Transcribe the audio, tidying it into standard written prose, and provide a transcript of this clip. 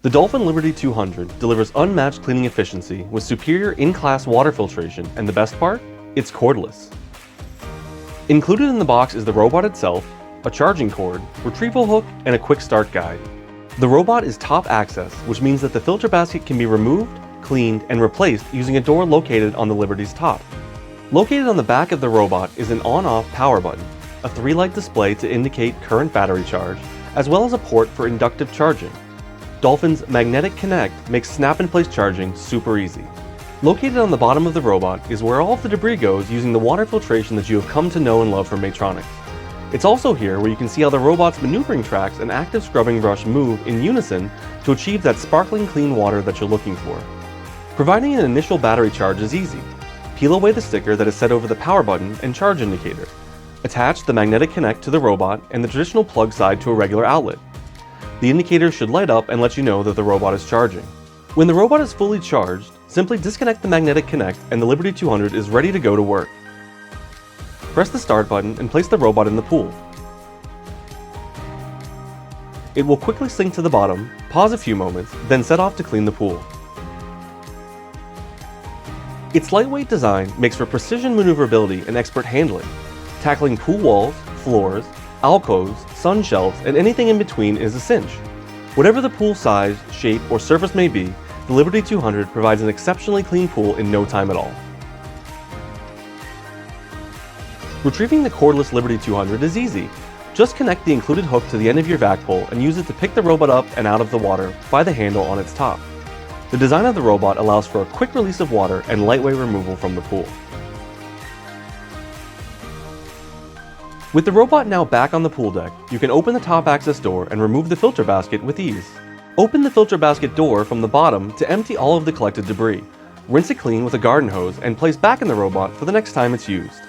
The Dolphin Liberty 200 delivers unmatched cleaning efficiency with superior in-class water filtration, and the best part? It's cordless. Included in the box is the robot itself, a charging cord, retrieval hook, and a quick start guide. The robot is top access, which means that the filter basket can be removed, cleaned, and replaced using a door located on the Liberty's top. Located on the back of the robot is an on-off power button, a 3-light display to indicate current battery charge, as well as a port for inductive charging. Dolphin's Magnetic Connect makes snap-in-place charging super easy. Located on the bottom of the robot is where all of the debris goes using the water filtration that you have come to know and love from Maytronics. It's also here where you can see how the robot's maneuvering tracks and active scrubbing brush move in unison to achieve that sparkling clean water that you're looking for. Providing an initial battery charge is easy. Peel away the sticker that is set over the power button and charge indicator. Attach the Magnetic Connect to the robot and the traditional plug side to a regular outlet. The indicator should light up and let you know that the robot is charging. When the robot is fully charged, simply disconnect the Magnetic Connect and the Liberty 200 is ready to go to work. Press the start button and place the robot in the pool. It will quickly sink to the bottom, pause a few moments, then set off to clean the pool. Its lightweight design makes for precision maneuverability and expert handling, tackling pool walls, floors, alcoves, sun shelves, and anything in between is a cinch. Whatever the pool size, shape, or surface may be, the Liberty 200 provides an exceptionally clean pool in no time at all. Retrieving the cordless Liberty 200 is easy. Just connect the included hook to the end of your vac pole and use it to pick the robot up and out of the water by the handle on its top. The design of the robot allows for a quick release of water and lightweight removal from the pool. With the robot now back on the pool deck, you can open the top access door and remove the filter basket with ease. Open the filter basket door from the bottom to empty all of the collected debris. Rinse it clean with a garden hose and place back in the robot for the next time it's used.